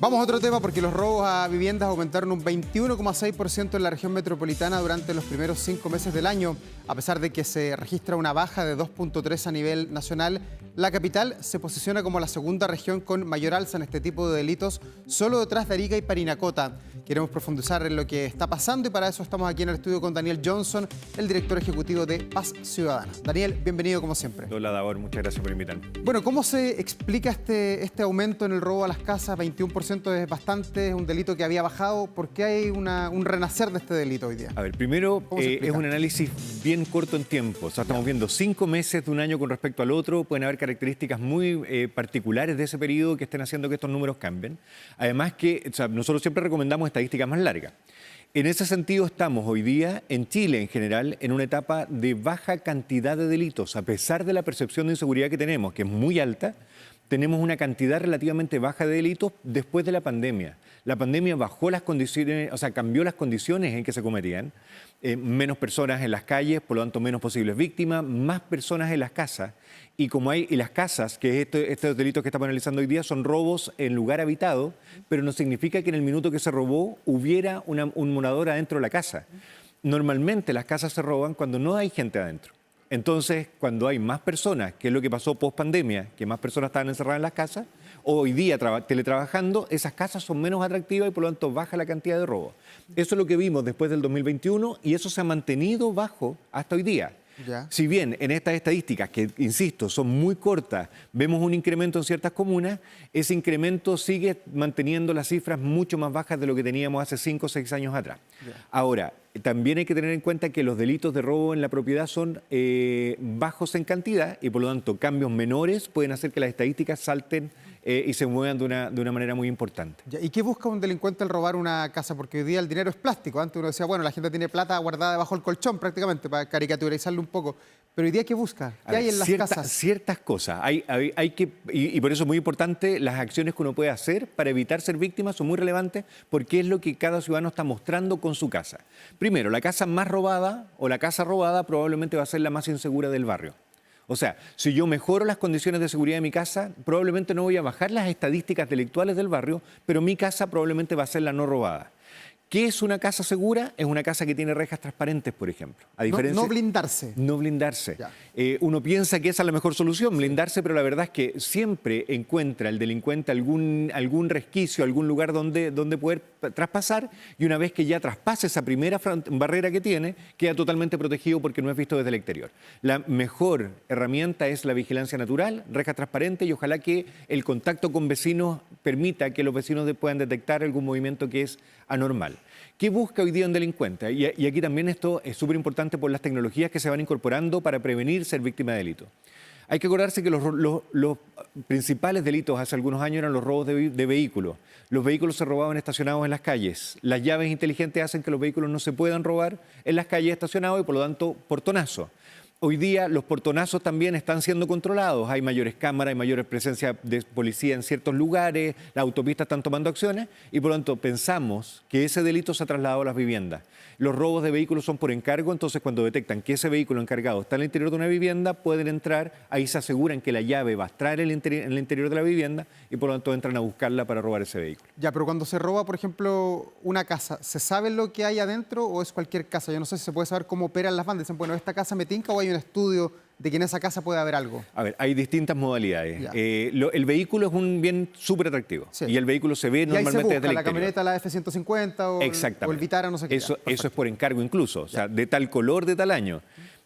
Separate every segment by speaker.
Speaker 1: Vamos a otro tema porque los robos a viviendas aumentaron un 21,6% en la región metropolitana durante los primeros 5 meses del año. A pesar de que se registra una baja de 2,3 a nivel nacional, la capital se posiciona como la segunda región con mayor alza en este tipo de delitos, solo detrás de Arica y Parinacota. Queremos profundizar en lo que está pasando y para eso estamos aquí en el estudio con Daniel Johnson, el director ejecutivo de Paz Ciudadana. Daniel, bienvenido como siempre.
Speaker 2: Hola, Davor, muchas gracias por invitarme.
Speaker 1: Bueno, ¿cómo se explica este aumento en el robo a las casas? 21% es bastante, es un delito que había bajado. ¿Por qué hay un renacer de este delito hoy día?
Speaker 2: A ver, primero es un análisis bien corto en tiempo. O sea, estamos viendo 5 meses de un año con respecto al otro. Pueden haber características muy particulares de ese periodo que estén haciendo que estos números cambien. Además que nosotros siempre recomendamos estadísticas más largas. En ese sentido estamos hoy día en Chile en general en una etapa de baja cantidad de delitos. A pesar de la percepción de inseguridad que tenemos, que es muy alta, tenemos una cantidad relativamente baja de delitos después de la pandemia. La pandemia bajó las condiciones, o sea, cambió las condiciones en que se cometían. Menos personas en las calles, por lo tanto menos posibles víctimas, más personas en las casas. Y las casas, que es estos delitos que estamos analizando hoy día, son robos en lugar habitado, pero no significa que en el minuto que se robó hubiera un morador adentro de la casa. Normalmente las casas se roban cuando no hay gente adentro. Entonces, cuando hay más personas, que es lo que pasó post pandemia, que más personas estaban encerradas en las casas, hoy día teletrabajando, esas casas son menos atractivas y por lo tanto baja la cantidad de robos. Eso es lo que vimos después del 2021 y eso se ha mantenido bajo hasta hoy día.
Speaker 1: Ya.
Speaker 2: Si bien en estas estadísticas, que insisto, son muy cortas, vemos un incremento en ciertas comunas, ese incremento sigue manteniendo las cifras mucho más bajas de lo que teníamos hace 5 o 6 años atrás.
Speaker 1: Ya.
Speaker 2: Ahora, también hay que tener en cuenta que los delitos de robo en la propiedad son bajos en cantidad y por lo tanto cambios menores pueden hacer que las estadísticas salten y se muevan de una manera muy importante.
Speaker 1: ¿Y qué busca un delincuente al robar una casa? Porque hoy día el dinero es plástico. Antes uno decía, bueno, la gente tiene plata guardada debajo del colchón prácticamente, para caricaturizarlo un poco. Pero hoy día, ¿qué busca? ¿Qué hay en las casas? Ciertas
Speaker 2: cosas. Y por eso es muy importante las acciones que uno puede hacer para evitar ser víctima, son muy relevantes porque es lo que cada ciudadano está mostrando con su casa. Primero, la casa más robada o la casa robada probablemente va a ser la más insegura del barrio. O sea, si yo mejoro las condiciones de seguridad de mi casa, probablemente no voy a bajar las estadísticas delictuales del barrio, pero mi casa probablemente va a ser la no robada. ¿Qué es una casa segura? Es una casa que tiene rejas transparentes, por ejemplo. A diferencia,
Speaker 1: no blindarse.
Speaker 2: No blindarse. Uno piensa que esa es la mejor solución, blindarse, pero la verdad es que siempre encuentra el delincuente algún resquicio, algún lugar donde poder traspasar y una vez que ya traspasa esa primera barrera que tiene, queda totalmente protegido porque no es visto desde el exterior. La mejor herramienta es la vigilancia natural, rejas transparentes y ojalá que el contacto con vecinos permita que los vecinos puedan detectar algún movimiento que es anormal. ¿Qué busca hoy día un delincuente? Y aquí también esto es súper importante por las tecnologías que se van incorporando para prevenir ser víctima de delito. Hay que acordarse que los principales delitos hace algunos años eran los robos de vehículos. Los vehículos se robaban estacionados en las calles. Las llaves inteligentes hacen que los vehículos no se puedan robar en las calles estacionados y por lo tanto portonazo. Hoy día los portonazos también están siendo controlados, hay mayores cámaras, hay mayor presencia de policía en ciertos lugares, las autopistas están tomando acciones y por lo tanto pensamos que ese delito se ha trasladado a las viviendas. Los robos de vehículos son por encargo, entonces cuando detectan que ese vehículo encargado está en el interior de una vivienda, pueden entrar, ahí se aseguran que la llave va a estar en el interior de la vivienda y por lo tanto entran a buscarla para robar ese vehículo.
Speaker 1: Ya, pero cuando se roba, por ejemplo, una casa, ¿se sabe lo que hay adentro o es cualquier casa? Yo no sé si se puede saber cómo operan las bandas. Dicen, bueno, ¿esta casa me tinca o hay un estudio de que en esa casa puede haber algo?
Speaker 2: A ver, hay distintas modalidades. El vehículo es un bien súper atractivo y el vehículo se ve normalmente desde el exterior.
Speaker 1: La camioneta, la F-150 o el Vitara, no sé qué.
Speaker 2: Eso es por encargo incluso, o sea, de tal color, de tal año.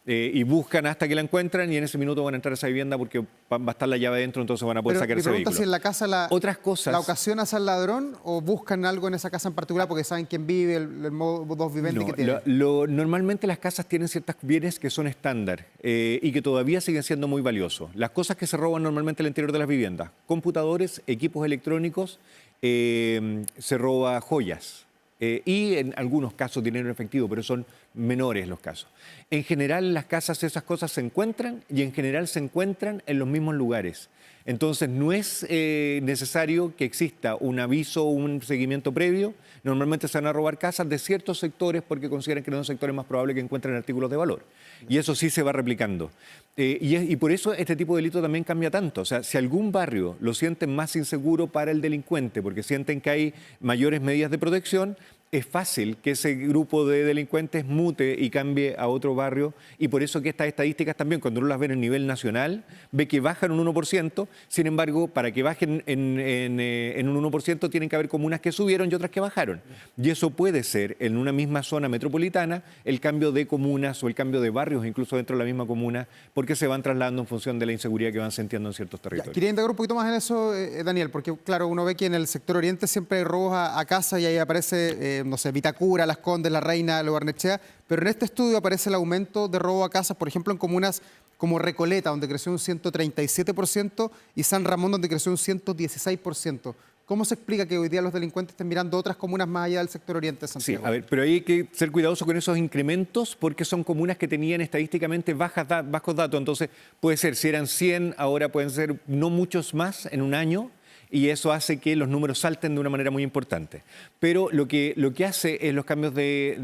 Speaker 2: Y buscan hasta que la encuentran y en ese minuto van a entrar a esa vivienda porque va a estar la llave dentro, entonces van a poder sacar ese vehículo.
Speaker 1: Si en la casa
Speaker 2: otras cosas,
Speaker 1: ¿la ocasiona ser ladrón o buscan algo en esa casa en particular porque saben quién vive, el modo vivendi que tiene?
Speaker 2: Normalmente las casas tienen ciertos bienes que son estándar y que todavía siguen siendo muy valiosos. Las cosas que se roban normalmente al interior de las viviendas, computadores, equipos electrónicos, se roba joyas. Y en algunos casos dinero en efectivo, pero son menores los casos. En general las casas esas cosas se encuentran y en general se encuentran en los mismos lugares. Entonces no es necesario que exista un aviso o un seguimiento previo. Normalmente se van a robar casas de ciertos sectores porque consideran que son sectores más probables que encuentren artículos de valor. Y eso sí se va replicando. Y por eso este tipo de delito también cambia tanto. O sea, si algún barrio lo sienten más inseguro para el delincuente porque sienten que hay mayores medidas de protección, es fácil que ese grupo de delincuentes mute y cambie a otro barrio, y por eso que estas estadísticas también, cuando uno las ve en nivel nacional, ve que bajan un 1%, sin embargo, para que bajen en un 1% tienen que haber comunas que subieron y otras que bajaron. Y eso puede ser, en una misma zona metropolitana, el cambio de comunas o el cambio de barrios, incluso dentro de la misma comuna, porque se van trasladando en función de la inseguridad que van sintiendo en ciertos territorios.
Speaker 1: Quería indagar un poquito más en eso, Daniel, porque claro, uno ve que en el sector oriente siempre hay robos a casa y ahí aparece no sé, Vitacura, Las Condes, La Reina, Lo Barnechea, pero en este estudio aparece el aumento de robo a casas, por ejemplo, en comunas como Recoleta, donde creció un 137%, y San Ramón, donde creció un 116%. ¿Cómo se explica que hoy día los delincuentes estén mirando otras comunas más allá del sector oriente de Santiago?
Speaker 2: Sí, a ver, pero hay que ser cuidadoso con esos incrementos porque son comunas que tenían estadísticamente bajos datos. Entonces, puede ser, si eran 100, ahora pueden ser no muchos más en un año, y eso hace que los números salten de una manera muy importante. Pero lo que hace es los cambios de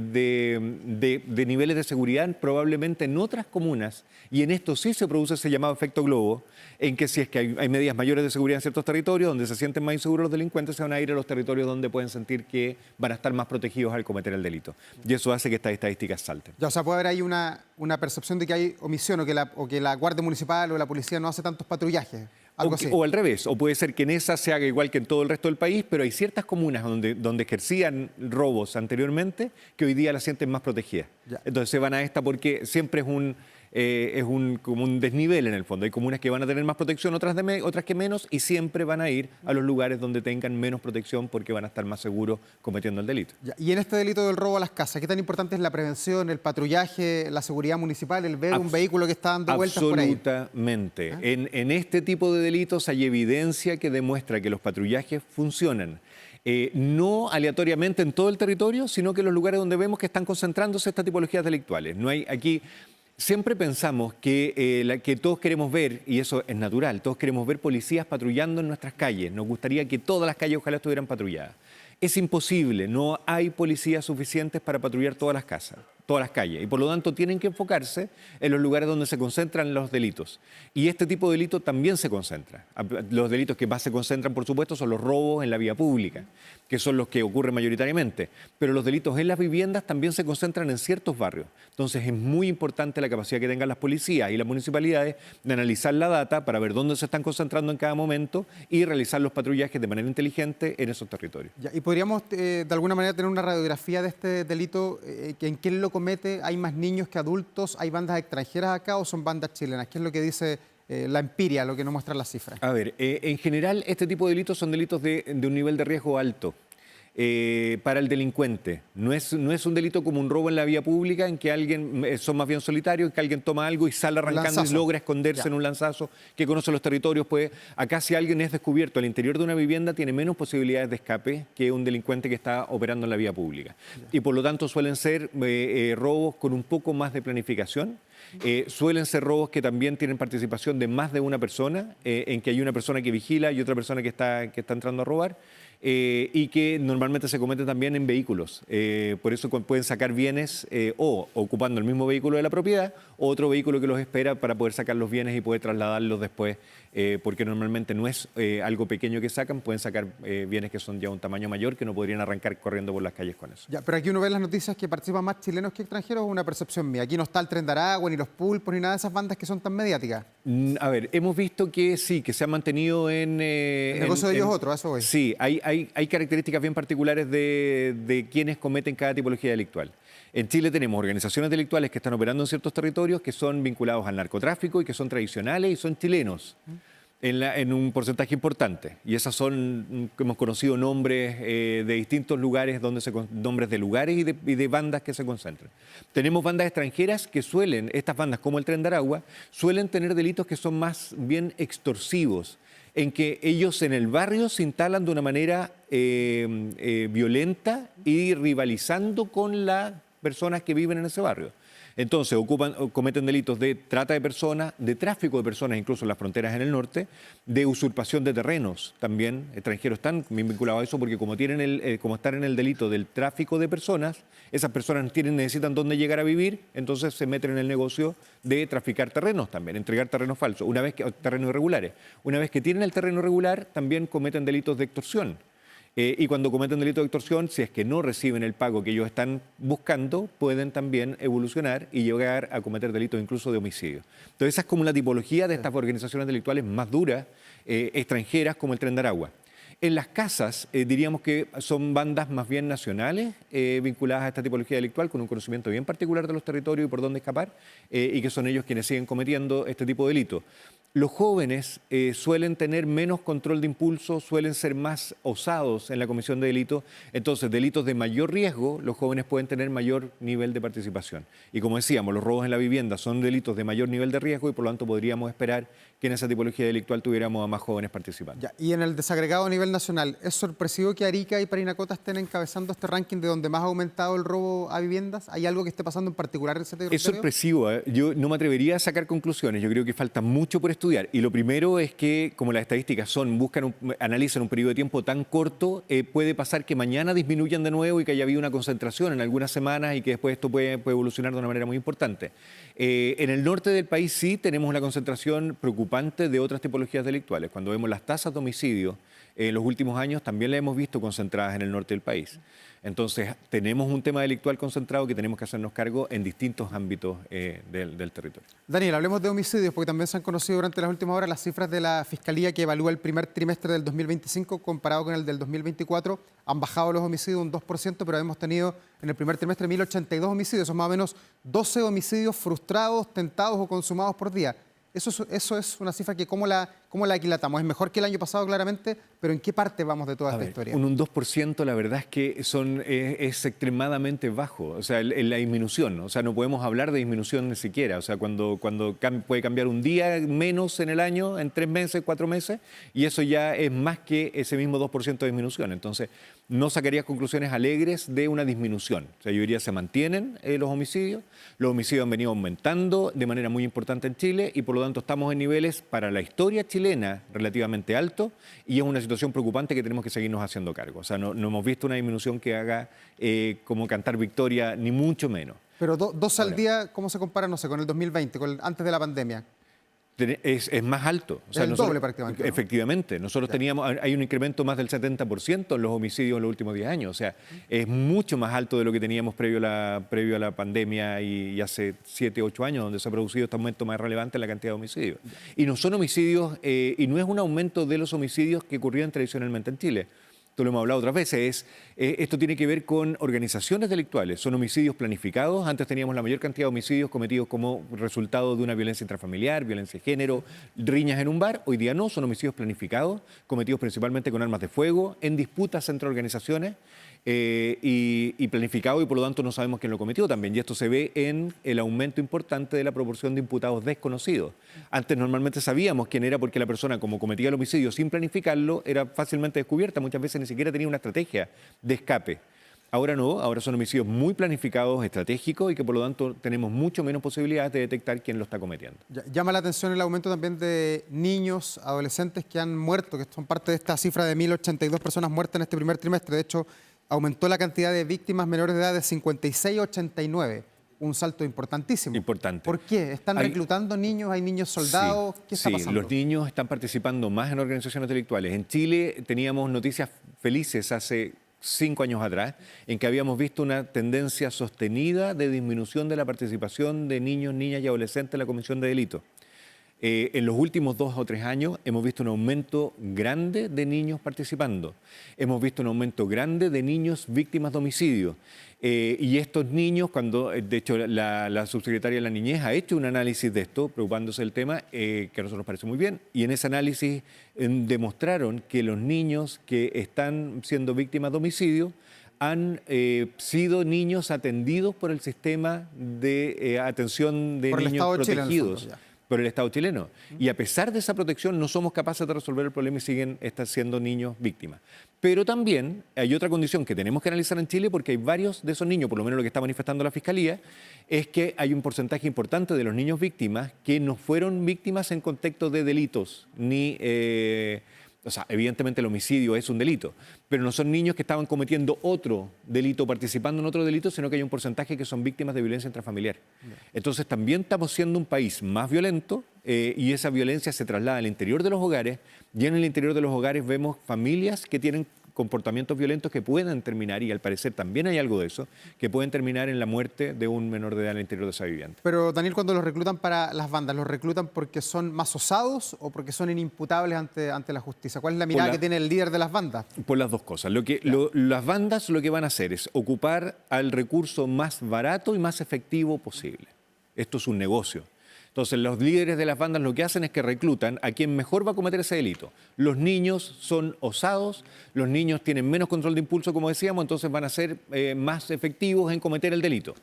Speaker 2: niveles de seguridad probablemente en otras comunas, y en esto sí se produce ese llamado efecto globo, en que si es que hay medidas mayores de seguridad en ciertos territorios donde se sienten más inseguros los delincuentes, se van a ir a los territorios donde pueden sentir que van a estar más protegidos al cometer el delito. Y eso hace que estas estadísticas salten.
Speaker 1: Ya, o sea, puede haber ahí una percepción de que hay omisión o que la Guardia Municipal o la policía no hace tantos patrullajes.
Speaker 2: O al revés, o puede ser que en esa se haga igual que en todo el resto del país, pero hay ciertas comunas donde ejercían robos anteriormente que hoy día las sienten más protegidas.
Speaker 1: Ya.
Speaker 2: Entonces se van a esta porque siempre como un desnivel en el fondo. Hay comunas que van a tener más protección, otras que menos, y siempre van a ir a los lugares donde tengan menos protección porque van a estar más seguros cometiendo el delito.
Speaker 1: Ya. Y en este delito del robo a las casas, ¿qué tan importante es la prevención, el patrullaje, la seguridad municipal, el ver un vehículo que está dando vueltas por ahí?
Speaker 2: Absolutamente. En este tipo de delitos hay evidencia que demuestra que los patrullajes funcionan. No aleatoriamente en todo el territorio, sino que en los lugares donde vemos que están concentrándose estas tipologías delictuales. No hay aquí. Siempre pensamos que todos queremos ver, y eso es natural, todos queremos ver policías patrullando en nuestras calles. Nos gustaría que todas las calles ojalá estuvieran patrulladas. Es imposible, no hay policías suficientes para patrullar todas las calles, y por lo tanto tienen que enfocarse en los lugares donde se concentran los delitos. Y este tipo de delito también se concentra. Los delitos que más se concentran, por supuesto, son los robos en la vía pública, que son los que ocurren mayoritariamente. Pero los delitos en las viviendas también se concentran en ciertos barrios. Entonces es muy importante la capacidad que tengan las policías y las municipalidades de analizar la data para ver dónde se están concentrando en cada momento y realizar los patrullajes de manera inteligente en esos territorios.
Speaker 1: Ya, ¿y podríamos de alguna manera tener una radiografía de este delito? ¿En quién lo comete? ¿Hay más niños que adultos? ¿Hay bandas extranjeras acá o son bandas chilenas? ¿Qué es lo que dice la empiria, lo que nos muestran las cifras?
Speaker 2: A ver, en general este tipo de delitos son delitos de un nivel de riesgo alto. Para el delincuente. No es un delito como un robo en la vía pública en que alguien, son más bien solitarios, en que alguien toma algo y sale arrancando y logra esconderse en un lanzazo, que conoce los territorios. Acá si alguien es descubierto al interior de una vivienda tiene menos posibilidades de escape que un delincuente que está operando en la vía pública. Y por lo tanto suelen ser robos con un poco más de planificación. Suelen ser robos que también tienen participación de más de una persona, en que hay una persona que vigila y otra persona que está entrando a robar. Y que normalmente se cometen también en vehículos. Por eso pueden sacar bienes o ocupando el mismo vehículo de la propiedad o otro vehículo que los espera para poder sacar los bienes y poder trasladarlos después, porque normalmente no es algo pequeño que sacan, pueden sacar bienes que son ya un tamaño mayor que no podrían arrancar corriendo por las calles con eso.
Speaker 1: Ya, pero aquí uno ve en las noticias que participan más chilenos que extranjeros, ¿o una percepción mía? Aquí no está el Tren de Aragua, ni los pulpos, ni nada de esas bandas que son tan mediáticas.
Speaker 2: A ver, hemos visto que sí, que se han mantenido en...
Speaker 1: el negocio de ellos otro, a eso voy.
Speaker 2: Sí, hay características bien particulares de quienes cometen cada tipología delictual. En Chile tenemos organizaciones delictuales que están operando en ciertos territorios que son vinculados al narcotráfico y que son tradicionales y son chilenos en un porcentaje importante. Y esas son, hemos conocido nombres de distintos lugares, nombres de lugares y de bandas que se concentran. Tenemos bandas extranjeras que estas bandas como el Tren de Aragua, suelen tener delitos que son más bien extorsivos, en que ellos en el barrio se instalan de una manera violenta y rivalizando con la personas que viven en ese barrio. Entonces cometen delitos de trata de personas, de tráfico de personas, incluso en las fronteras en el norte, de usurpación de terrenos también. Extranjeros están bien vinculados a eso porque como están en el delito del tráfico de personas, esas personas necesitan dónde llegar a vivir, entonces se meten en el negocio de traficar terrenos también, entregar terrenos falsos, terrenos irregulares. Una vez que tienen el terreno irregular, también cometen delitos de extorsión. Y cuando cometen delito de extorsión, si es que no reciben el pago que ellos están buscando, pueden también evolucionar y llegar a cometer delitos incluso de homicidio. Entonces esa es como la tipología de estas organizaciones delictuales más duras, extranjeras, como el Tren de Aragua. En las casas, diríamos que son bandas más bien nacionales vinculadas a esta tipología delictual, con un conocimiento bien particular de los territorios y por dónde escapar, y que son ellos quienes siguen cometiendo este tipo de delitos. Los jóvenes suelen tener menos control de impulso, suelen ser más osados en la comisión de delitos. Entonces, delitos de mayor riesgo, los jóvenes pueden tener mayor nivel de participación. Y como decíamos, los robos en la vivienda son delitos de mayor nivel de riesgo y por lo tanto podríamos esperar que en esa tipología delictual tuviéramos a más jóvenes participando.
Speaker 1: Ya, y en el desagregado a nivel nacional, ¿es sorpresivo que Arica y Parinacota estén encabezando este ranking de donde más ha aumentado el robo a viviendas? ¿Hay algo que esté pasando en particular en ese territorio?
Speaker 2: Es sorpresivo, ¿eh? Yo no me atrevería a sacar conclusiones, yo creo que falta mucho por estudiar. Y lo primero es que, como las estadísticas analizan un periodo de tiempo tan corto, puede pasar que mañana disminuyan de nuevo y que haya habido una concentración en algunas semanas y que después esto puede evolucionar de una manera muy importante. En el norte del país sí tenemos una concentración preocupante de otras tipologías delictuales. Cuando vemos las tasas de homicidio en los últimos años, también las hemos visto concentradas en el norte del país. Entonces, tenemos un tema delictual concentrado que tenemos que hacernos cargo en distintos ámbitos del territorio.
Speaker 1: Daniel, hablemos de homicidios, porque también se han conocido durante las últimas horas las cifras de la Fiscalía que evalúa el primer trimestre del 2025 comparado con el del 2024. Han bajado los homicidios un 2%, pero hemos tenido en el primer trimestre 1.082 homicidios. Son más o menos 12 homicidios frustrados, tentados o consumados por día. Eso es una cifra que ¿cómo la aquilatamos? Es mejor que el año pasado, claramente, pero ¿en qué parte vamos de toda esta historia?
Speaker 2: Un 2% la verdad es que es extremadamente bajo, o sea, la disminución, o sea, no podemos hablar de disminución ni siquiera, o sea, cuando puede cambiar un día menos en el año, en 3 meses, 4 meses, y eso ya es más que ese mismo 2% de disminución. Entonces, no sacaría conclusiones alegres de una disminución. O sea, yo diría se mantienen los homicidios han venido aumentando de manera muy importante en Chile y por lo tanto estamos en niveles para la historia chilena relativamente altos y es una situación preocupante que tenemos que seguirnos haciendo cargo. O sea, no hemos visto una disminución que haga como cantar victoria, ni mucho menos.
Speaker 1: Pero 12 al día, ¿cómo se compara, no sé, con el 2020, antes de la pandemia?
Speaker 2: Es más alto. O sea,
Speaker 1: el doble prácticamente, ¿no?
Speaker 2: Efectivamente. Nosotros hay un incremento más del 70% en los homicidios en los últimos 10 años. O sea, es mucho más alto de lo que teníamos previo a la pandemia y hace 7, 8 años, donde se ha producido este aumento más relevante en la cantidad de homicidios. Y no son homicidios, y no es un aumento de los homicidios que ocurrían tradicionalmente en Chile. Esto lo hemos hablado otras veces, esto tiene que ver con organizaciones delictuales, son homicidios planificados. Antes teníamos la mayor cantidad de homicidios cometidos como resultado de una violencia intrafamiliar, violencia de género, riñas en un bar. Hoy día no, son homicidios planificados, cometidos principalmente con armas de fuego, en disputas entre organizaciones y planificado, y por lo tanto no sabemos quién lo cometió también. Y esto se ve en el aumento importante de la proporción de imputados desconocidos. Antes normalmente sabíamos quién era porque la persona, como cometía el homicidio sin planificarlo, era fácilmente descubierta, muchas veces ni siquiera tenía una estrategia de escape. Ahora no, ahora son homicidios muy planificados, estratégicos y que por lo tanto tenemos mucho menos posibilidades de detectar quién lo está cometiendo.
Speaker 1: Llama la atención el aumento también de niños, adolescentes que han muerto, que son parte de esta cifra de 1.082 personas muertas en este primer trimestre. De hecho, aumentó la cantidad de víctimas menores de edad de 56 a 89. Un salto importantísimo.
Speaker 2: Importante.
Speaker 1: ¿Por qué? ¿Están reclutando niños? ¿Hay niños soldados? ¿Qué está pasando?
Speaker 2: Los niños están participando más en organizaciones delictuales. En Chile teníamos noticias felices hace 5 años atrás, en que habíamos visto una tendencia sostenida de disminución de la participación de niños, niñas y adolescentes en la comisión de delitos. En los últimos 2 o 3 años hemos visto un aumento grande de niños participando. Hemos visto un aumento grande de niños víctimas de homicidio. Y estos niños, de hecho la subsecretaria de la Niñez ha hecho un análisis de esto, preocupándose del tema, que a nosotros nos parece muy bien. Y en ese análisis demostraron que los niños que están siendo víctimas de homicidio han sido niños atendidos por el sistema de atención de niños protegidos. por el Estado chileno. Y a pesar de esa protección no somos capaces de resolver el problema y siguen siendo niños víctimas. Pero también hay otra condición que tenemos que analizar en Chile, porque hay varios de esos niños, por lo menos lo que está manifestando la Fiscalía, es que hay un porcentaje importante de los niños víctimas que no fueron víctimas en contexto de delitos, ni... O sea, evidentemente el homicidio es un delito, pero no son niños que estaban cometiendo otro delito, participando en otro delito, sino que hay un porcentaje que son víctimas de violencia intrafamiliar. Entonces también estamos siendo un país más violento y esa violencia se traslada al interior de los hogares, y en el interior de los hogares vemos familias que tienen comportamientos violentos que puedan terminar, y al parecer también hay algo de eso, que pueden terminar en la muerte de un menor de edad en el interior de esa vivienda.
Speaker 1: Pero, Daniel, cuando los reclutan para las bandas, ¿los reclutan porque son más osados o porque son inimputables ante la justicia? ¿Cuál es la mirada que tiene el líder de las bandas?
Speaker 2: Por las dos cosas. Las bandas lo que van a hacer es ocupar al recurso más barato y más efectivo posible. Esto es un negocio. Entonces, los líderes de las bandas lo que hacen es que reclutan a quien mejor va a cometer ese delito. Los niños son osados, los niños tienen menos control de impulso, como decíamos, entonces van a ser más efectivos en cometer el delito.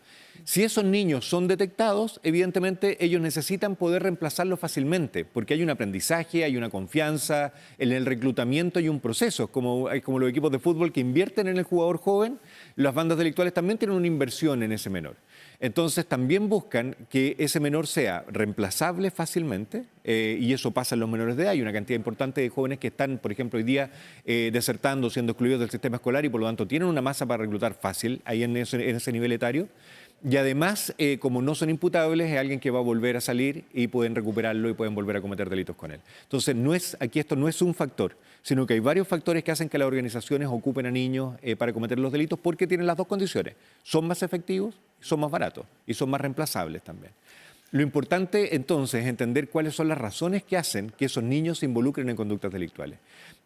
Speaker 2: Si esos niños son detectados, evidentemente ellos necesitan poder reemplazarlos fácilmente, porque hay un aprendizaje, hay una confianza, en el reclutamiento hay un proceso, como los equipos de fútbol que invierten en el jugador joven, las bandas delictuales también tienen una inversión en ese menor. Entonces también buscan que ese menor sea reemplazable fácilmente y eso pasa en los menores de edad. Hay una cantidad importante de jóvenes que están, por ejemplo, hoy día desertando, siendo excluidos del sistema escolar y por lo tanto tienen una masa para reclutar fácil ahí en ese nivel etario. Y además, como no son imputables, es alguien que va a volver a salir y pueden recuperarlo y pueden volver a cometer delitos con él. Entonces, aquí esto no es un factor, sino que hay varios factores que hacen que las organizaciones ocupen a niños para cometer los delitos porque tienen las dos condiciones. Son más efectivos, son más baratos y son más reemplazables también. Lo importante entonces es entender cuáles son las razones que hacen que esos niños se involucren en conductas delictuales.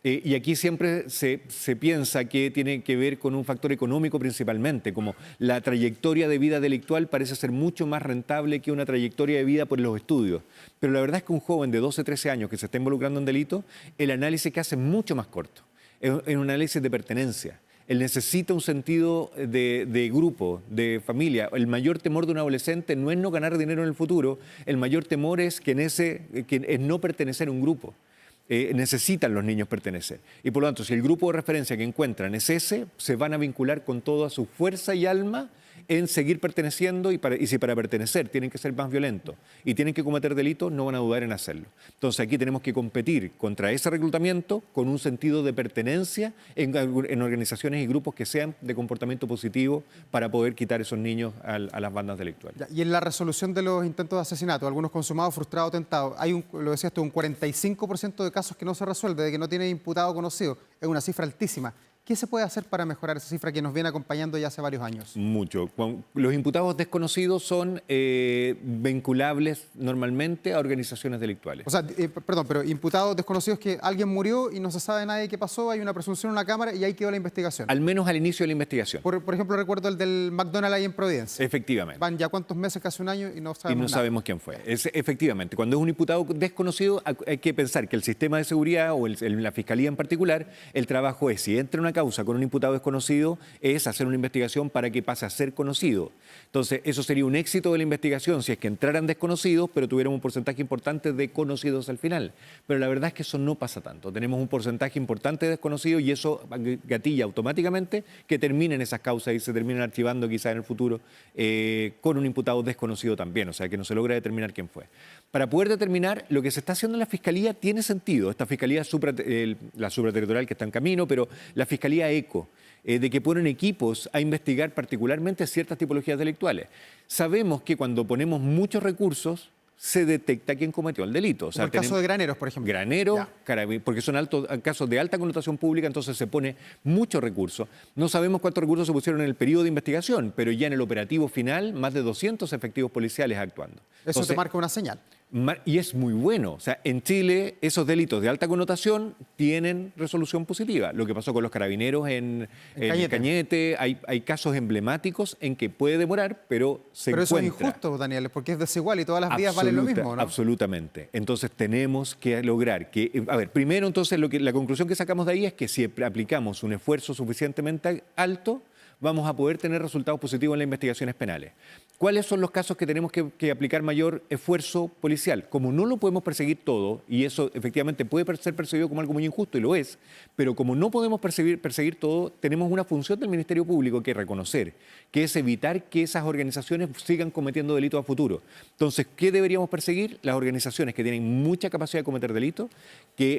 Speaker 2: Y aquí siempre se piensa que tiene que ver con un factor económico principalmente, como la trayectoria de vida delictual parece ser mucho más rentable que una trayectoria de vida por los estudios. Pero la verdad es que un joven de 12, 13 años que se está involucrando en delito, el análisis que hace es mucho más corto. Es un análisis de pertenencia. Él necesita un sentido de grupo, de familia. El mayor temor de un adolescente no es no ganar dinero en el futuro, el mayor temor es que es no pertenecer a un grupo. Necesitan los niños pertenecer. Y por lo tanto, si el grupo de referencia que encuentran es ese, se van a vincular con toda su fuerza y alma en seguir perteneciendo y si para pertenecer tienen que ser más violentos y tienen que cometer delitos, no van a dudar en hacerlo. Entonces aquí tenemos que competir contra ese reclutamiento con un sentido de pertenencia en organizaciones y grupos que sean de comportamiento positivo para poder quitar esos niños a las bandas delictuales.
Speaker 1: Y en la resolución de los intentos de asesinato, algunos consumados, frustrados, tentados, hay lo decías tú, un 45% de casos que no se resuelve, de que no tiene imputado conocido. Es una cifra altísima. ¿Qué se puede hacer para mejorar esa cifra que nos viene acompañando ya hace varios años?
Speaker 2: Mucho. Los imputados desconocidos son vinculables normalmente a organizaciones delictuales.
Speaker 1: O sea, perdón, pero imputados desconocidos que alguien murió y no se sabe nadie qué pasó, hay una presunción en una cámara y ahí quedó la investigación.
Speaker 2: Al menos al inicio de la investigación.
Speaker 1: Por ejemplo, recuerdo el del McDonald's ahí en Providencia.
Speaker 2: Efectivamente.
Speaker 1: Van ya cuántos meses, casi un año y no sabemos nada.
Speaker 2: Sabemos quién fue. Efectivamente, cuando es un imputado desconocido hay que pensar que el sistema de seguridad o la Fiscalía en particular, el trabajo es, si entra una causa con un imputado desconocido, es hacer una investigación para que pase a ser conocido. Entonces, eso sería un éxito de la investigación si es que entraran desconocidos, pero tuvieran un porcentaje importante de conocidos al final. Pero la verdad es que eso no pasa tanto. Tenemos un porcentaje importante de desconocidos y eso gatilla automáticamente que terminen esas causas y se terminen archivando quizás en el futuro con un imputado desconocido también, o sea, que no se logra determinar quién fue. Para poder determinar lo que se está haciendo en la Fiscalía tiene sentido. Esta Fiscalía, la supraterritorial que está en camino, pero la Fiscalía ECO, de que ponen equipos a investigar particularmente ciertas tipologías delictuales. Sabemos que cuando ponemos muchos recursos, se detecta quién cometió el delito. O sea,
Speaker 1: el caso de Graneros, por ejemplo.
Speaker 2: Graneros, porque son casos de alta connotación pública, entonces se pone mucho recurso. No sabemos cuántos recursos se pusieron en el periodo de investigación, pero ya en el operativo final, más de 200 efectivos policiales actuando.
Speaker 1: Eso te marca una señal.
Speaker 2: Y es muy bueno. O sea, en Chile esos delitos de alta connotación tienen resolución positiva. Lo que pasó con los carabineros en Cañete, hay casos emblemáticos en que puede demorar, pero se encuentra.
Speaker 1: Pero eso es injusto, Daniel, porque es desigual y todas las vías valen lo mismo, ¿no?
Speaker 2: Absolutamente. Entonces tenemos que lograr que... A ver, primero entonces la conclusión que sacamos de ahí es que si aplicamos un esfuerzo suficientemente alto, vamos a poder tener resultados positivos en las investigaciones penales. ¿Cuáles son los casos que tenemos que aplicar mayor esfuerzo policial? Como no lo podemos perseguir todo, y eso efectivamente puede ser percibido como algo muy injusto, y lo es, pero como no podemos perseguir todo, tenemos una función del Ministerio Público que reconocer, que es evitar que esas organizaciones sigan cometiendo delitos a futuro. Entonces, ¿qué deberíamos perseguir? Las organizaciones que tienen mucha capacidad de cometer delitos,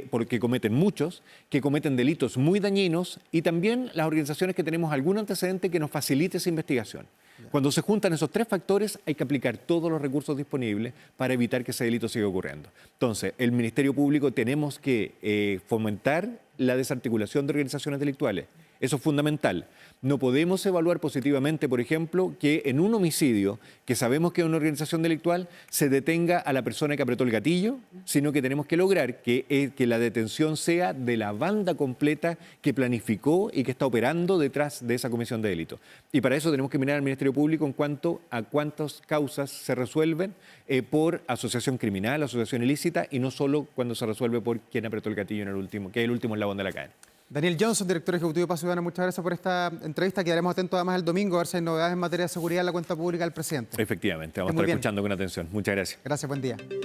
Speaker 2: porque cometen muchos, que cometen delitos muy dañinos, y también las organizaciones que tenemos algún antecedente que nos facilite esa investigación. Cuando se juntan esos tres factores, hay que aplicar todos los recursos disponibles para evitar que ese delito siga ocurriendo. Entonces, el Ministerio Público tenemos que fomentar la desarticulación de organizaciones delictuales. Eso es fundamental. No podemos evaluar positivamente, por ejemplo, que en un homicidio, que sabemos que es una organización delictual, se detenga a la persona que apretó el gatillo, sino que tenemos que lograr que la detención sea de la banda completa que planificó y que está operando detrás de esa comisión de delito. Y para eso tenemos que mirar al Ministerio Público en cuanto a cuántas causas se resuelven por asociación criminal, asociación ilícita, y no solo cuando se resuelve por quien apretó el gatillo en el último, que es el último eslabón de la cadena.
Speaker 1: Daniel Johnson, director ejecutivo de Paz Ciudadana, muchas gracias por esta entrevista. Quedaremos atentos además el domingo a ver si hay novedades en materia de seguridad en la cuenta pública del presidente.
Speaker 2: Efectivamente, vamos a estar escuchando con atención. Muchas gracias.
Speaker 1: Gracias, buen día.